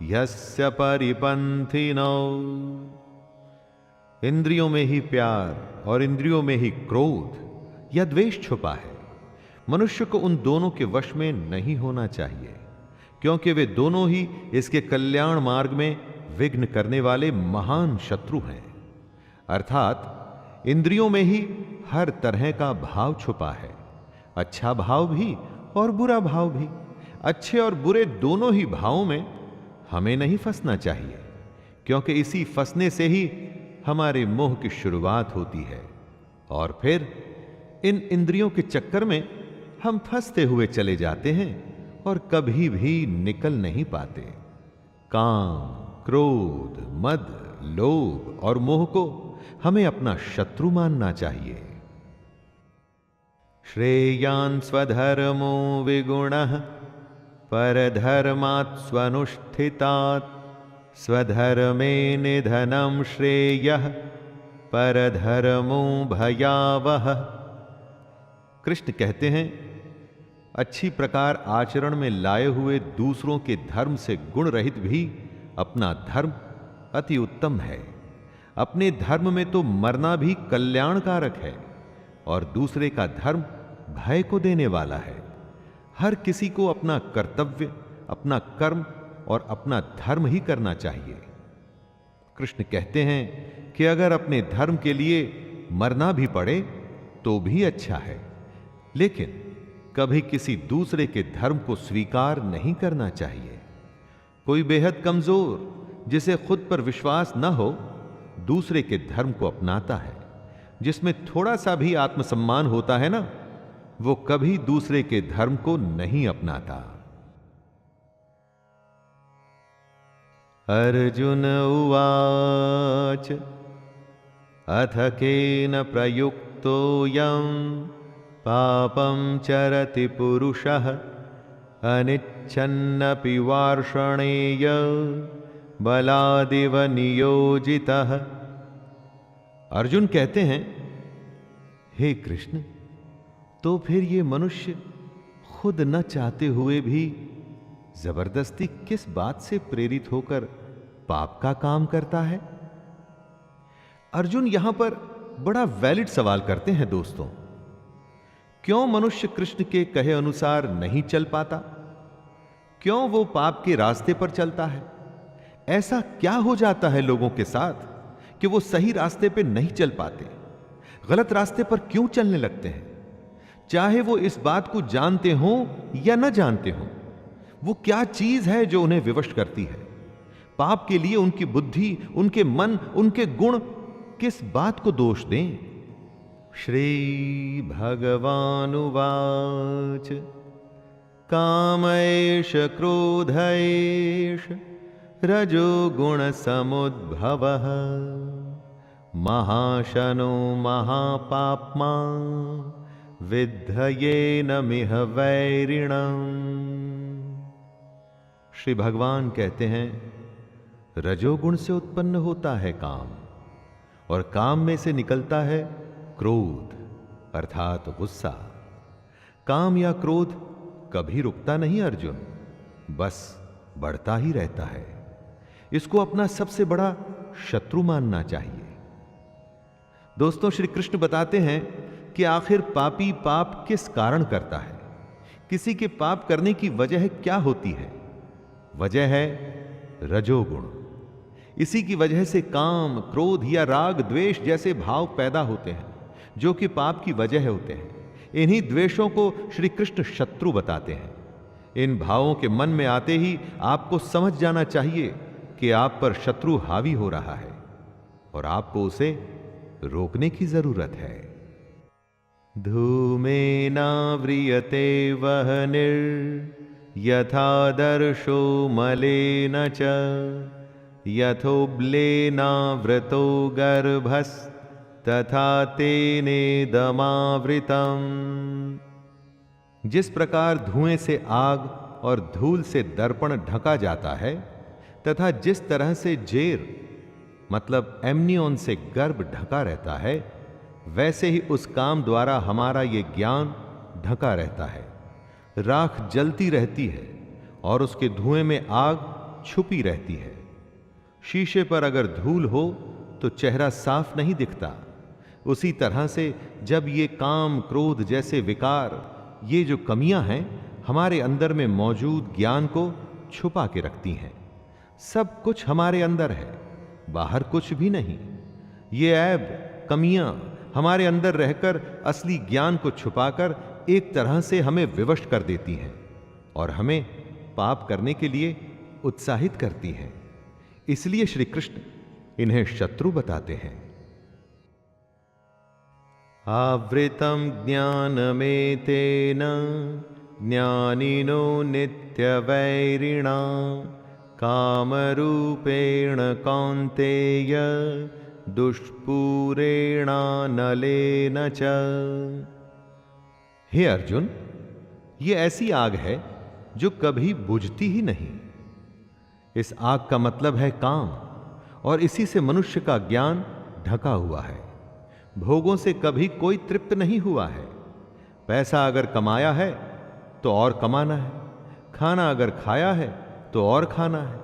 यस्य परिपन्थिनौ। इंद्रियों में ही प्यार और इंद्रियों में ही क्रोध या द्वेष छुपा है। मनुष्य को उन दोनों के वश में नहीं होना चाहिए, क्योंकि वे दोनों ही इसके कल्याण मार्ग में विघ्न करने वाले महान शत्रु हैं। अर्थात इंद्रियों में ही हर तरह का भाव छुपा है, अच्छा भाव भी और बुरा भाव भी। अच्छे और बुरे दोनों ही भावों में हमें नहीं फंसना चाहिए, क्योंकि इसी फंसने से ही हमारे मोह की शुरुआत होती है और फिर इन इंद्रियों के चक्कर में हम फंसते हुए चले जाते हैं और कभी भी निकल नहीं पाते। काम, क्रोध, मद, लोभ और मोह को हमें अपना शत्रु मानना चाहिए। श्रेयान् स्वधर्मो विगुणः परधर्मात् स्वनुष्ठितात् स्वधर्मे निधनं श्रेयः परधर्मो भयावह। कृष्ण कहते हैं, अच्छी प्रकार आचरण में लाए हुए दूसरों के धर्म से गुण रहित भी अपना धर्म अति उत्तम है। अपने धर्म में तो मरना भी कल्याणकारक है और दूसरे का धर्म भय को देने वाला है। हर किसी को अपना कर्तव्य, अपना कर्म और अपना धर्म ही करना चाहिए। कृष्ण कहते हैं कि अगर अपने धर्म के लिए मरना भी पड़े तो भी अच्छा है, लेकिन कभी किसी दूसरे के धर्म को स्वीकार नहीं करना चाहिए। कोई बेहद कमजोर, जिसे खुद पर विश्वास न हो, दूसरे के धर्म को अपनाता है। जिसमें थोड़ा सा भी आत्मसम्मान होता है ना, वो कभी दूसरे के धर्म को नहीं अपनाता। अर्जुन उवाच अथ केन प्रयुक्तोऽयं पापं चरति पुरुषः अनिच्छन्नपि वार्ष्णेय बलादिव नियोजितः। अर्जुन कहते हैं, हे कृष्ण, तो फिर ये मनुष्य खुद न चाहते हुए भी जबरदस्ती किस बात से प्रेरित होकर पाप का काम करता है? अर्जुन यहां पर बड़ा वैलिड सवाल करते हैं दोस्तों। क्यों मनुष्य कृष्ण के कहे अनुसार नहीं चल पाता? क्यों वो पाप के रास्ते पर चलता है? ऐसा क्या हो जाता है लोगों के साथ कि वो सही रास्ते पे नहीं चल पाते, गलत रास्ते पर क्यों चलने लगते हैं? चाहे वो इस बात को जानते हो या न जानते हो, वो क्या चीज है जो उन्हें विवश करती है? पाप के लिए उनकी बुद्धि, उनके मन, उनके गुण किस बात को दोष दें? श्री भगवानुवाच कामैष क्रोधैष रजो गुण समुद्भवः महाशनो महापाप्मा विद्धयेन मिह वैरिणम्। श्री भगवान कहते हैं, रजोगुण से उत्पन्न होता है काम, और काम में से निकलता है क्रोध अर्थात गुस्सा। काम या क्रोध कभी रुकता नहीं अर्जुन, बस बढ़ता ही रहता है। इसको अपना सबसे बड़ा शत्रु मानना चाहिए। दोस्तों, श्री कृष्ण बताते हैं कि आखिर पापी पाप किस कारण करता है, किसी के पाप करने की वजह क्या होती है? वजह है रजोगुण। इसी की वजह से काम, क्रोध या राग, द्वेष जैसे भाव पैदा होते हैं, जो कि पाप की वजह होते हैं। इन्हीं द्वेषों को श्री कृष्ण शत्रु बताते हैं। इन भावों के मन में आते ही आपको समझ जाना चाहिए कि आप पर शत्रु हावी हो रहा है और आपको उसे रोकने की जरूरत है। धूमेनाव्रियते वह्निर् यथादर्शो मलेन च यथोब्लेनावृतो गर्भस्तथा तेनेदमावृतम्। जिस प्रकार धुएं से आग और धूल से दर्पण ढका जाता है, तथा जिस तरह से जेर मतलब एमनियोन से गर्भ ढका रहता है, वैसे ही उस काम द्वारा हमारा ये ज्ञान ढका रहता है। राख जलती रहती है और उसके धुएं में आग छुपी रहती है। शीशे पर अगर धूल हो तो चेहरा साफ नहीं दिखता। उसी तरह से जब ये काम, क्रोध जैसे विकार, ये जो कमियां हैं, हमारे अंदर में मौजूद ज्ञान को छुपा के रखती हैं। सब कुछ हमारे अंदर है, बाहर कुछ भी नहीं। ये ऐब, कमियां हमारे अंदर रहकर असली ज्ञान को छुपाकर एक तरह से हमें विवश कर देती हैं और हमें पाप करने के लिए उत्साहित करती हैं। इसलिए श्री कृष्ण इन्हें शत्रु बताते हैं। आवृतम ज्ञानमेतेन ज्ञानिनो नित्यवैरिणा कामरूपेण कौन्तेय दुष्पूरेणानलेन च। हे अर्जुन, ये ऐसी आग है जो कभी बुझती ही नहीं। इस आग का मतलब है काम, और इसी से मनुष्य का ज्ञान ढका हुआ है। भोगों से कभी कोई तृप्त नहीं हुआ है। पैसा अगर कमाया है तो और कमाना है, खाना अगर खाया है तो और खाना है।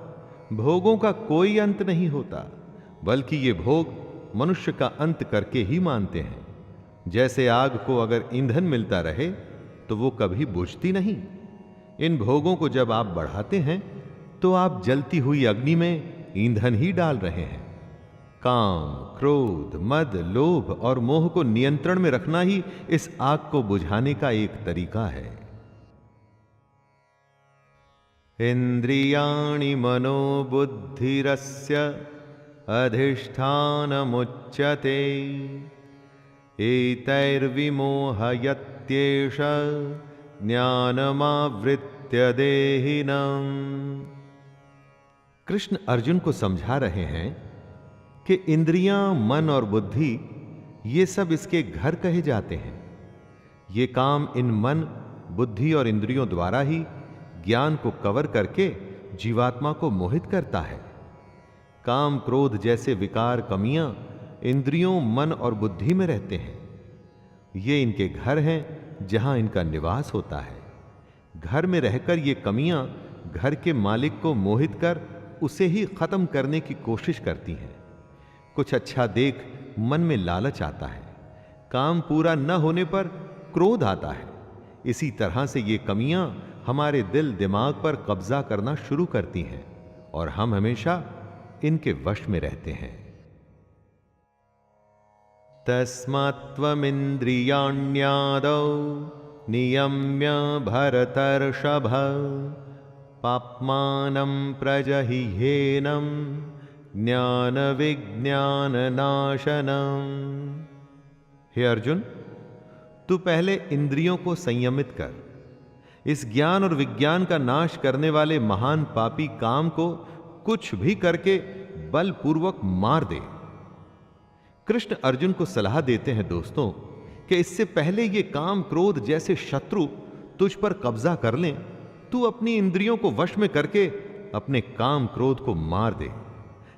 भोगों का कोई अंत नहीं होता, बल्कि ये भोग मनुष्य का अंत करके ही मानते हैं। जैसे आग को अगर ईंधन मिलता रहे तो वो कभी बुझती नहीं। इन भोगों को जब आप बढ़ाते हैं तो आप जलती हुई अग्नि में ईंधन ही डाल रहे हैं। काम, क्रोध, मद, लोभ और मोह को नियंत्रण में रखना ही इस आग को बुझाने का एक तरीका है। इंद्रियाणि मनोबुद्धिरस्य अधिष्ठानमुच्यते एतैर्विमोहयत्येष ज्ञानमावृत्य देहिनम्। कृष्ण अर्जुन को समझा रहे हैं कि इंद्रियां, मन और बुद्धि ये सब इसके घर कहे जाते हैं। ये काम इन मन, बुद्धि और इंद्रियों द्वारा ही ज्ञान को कवर करके जीवात्मा को मोहित करता है। काम, क्रोध जैसे विकार, कमियां इंद्रियों, मन और बुद्धि में रहते हैं। ये इनके घर हैं जहां इनका निवास होता है। घर में रहकर ये कमियां घर के मालिक को मोहित कर उसे ही खत्म करने की कोशिश करती हैं। कुछ अच्छा देख मन में लालच आता है। काम पूरा न होने पर क्रोध आता है। इसी तरह से ये कमियां हमारे दिल दिमाग पर कब्जा करना शुरू करती हैं और हम हमेशा इनके वश में रहते हैं। तस्मात्त्वमिन्द्रियाण्यादौ नियम्य भरतर्षभ पाप्मानं प्रजहिह्येनं ज्ञान विज्ञान नाशनम। हे अर्जुन, तू पहले इंद्रियों को संयमित कर। इस ज्ञान और विज्ञान का नाश करने वाले महान पापी काम को कुछ भी करके बलपूर्वक मार दे। कृष्ण अर्जुन को सलाह देते हैं दोस्तों कि इससे पहले ये काम, क्रोध जैसे शत्रु तुझ पर कब्जा कर लें, तू अपनी इंद्रियों को वश में करके अपने काम, क्रोध को मार दे।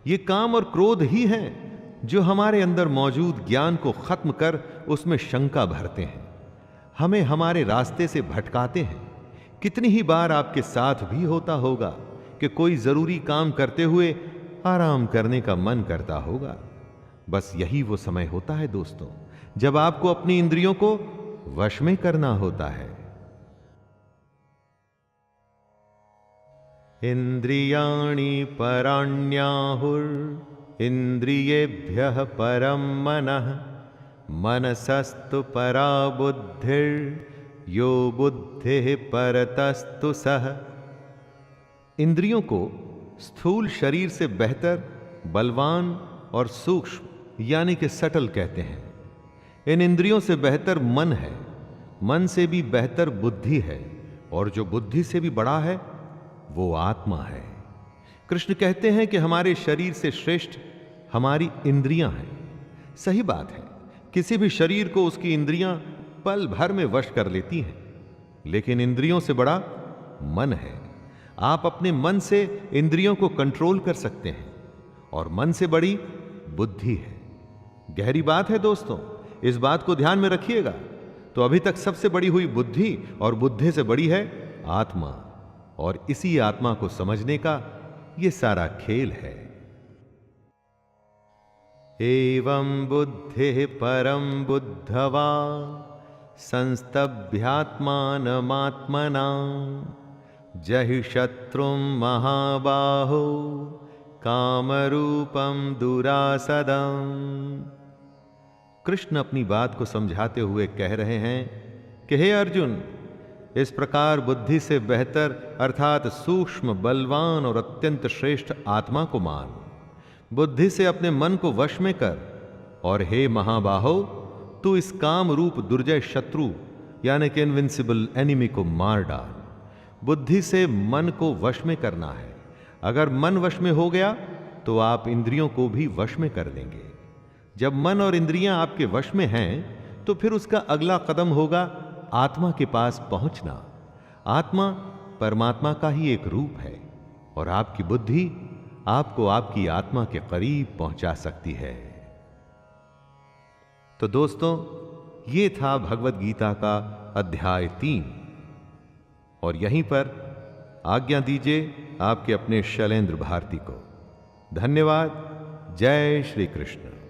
ये काम और क्रोध ही हैं जो हमारे अंदर मौजूद ज्ञान को खत्म कर उसमें शंका भरते हैं, हमें हमारे रास्ते से भटकाते हैं। कितनी ही बार आपके साथ भी होता होगा कि कोई जरूरी काम करते हुए आराम करने का मन करता होगा। बस यही वो समय होता है दोस्तों जब आपको अपनी इंद्रियों को वश में करना होता है। इंद्रियाणि पराण्याहुर इंद्रियेभ्यः परं मनः मनसस्तु परा बुद्धिर यो बुद्धिः परतस्तु सः। इंद्रियों को स्थूल शरीर से बेहतर, बलवान और सूक्ष्म यानी कि सटल कहते हैं। इन इंद्रियों से बेहतर मन है, मन से भी बेहतर बुद्धि है, और जो बुद्धि से भी बड़ा है वो आत्मा है। कृष्ण कहते हैं कि हमारे शरीर से श्रेष्ठ हमारी इंद्रियां हैं। सही बात है, किसी भी शरीर को उसकी इंद्रियां पल भर में वश कर लेती हैं, लेकिन इंद्रियों से बड़ा मन है। आप अपने मन से इंद्रियों को कंट्रोल कर सकते हैं, और मन से बड़ी बुद्धि है। गहरी बात है दोस्तों, इस बात को ध्यान में रखिएगा। तो अभी तक सबसे बड़ी हुई बुद्धि, और बुद्धि से बड़ी है आत्मा, और इसी आत्मा को समझने का ये सारा खेल है। एवं बुद्धिः परं बुद्धवा संस्तभ्यात्मानमात्मना जहि शत्रुं महाबाहो कामरूपं दुरासदम्। कृष्ण अपनी बात को समझाते हुए कह रहे हैं कि हे अर्जुन, इस प्रकार बुद्धि से बेहतर अर्थात सूक्ष्म, बलवान और अत्यंत श्रेष्ठ आत्मा को मान। बुद्धि से अपने मन को वश में कर, और हे महाबाहो, तू इस काम रूप दुर्जय शत्रु यानी कि इनविंसिबल एनिमी को मार डाल। बुद्धि से मन को वश में करना है। अगर मन वश में हो गया तो आप इंद्रियों को भी वश में कर लेंगे। जब मन और इंद्रियां आपके वश में हैं तो फिर उसका अगला कदम होगा आत्मा के पास पहुंचना। आत्मा परमात्मा का ही एक रूप है और आपकी बुद्धि आपको आपकी आत्मा के करीब पहुंचा सकती है। तो दोस्तों, ये था भगवत गीता का अध्याय 3 और यहीं पर आज्ञा दीजिए आपके अपने शैलेंद्र भारती को। धन्यवाद। जय श्री कृष्ण।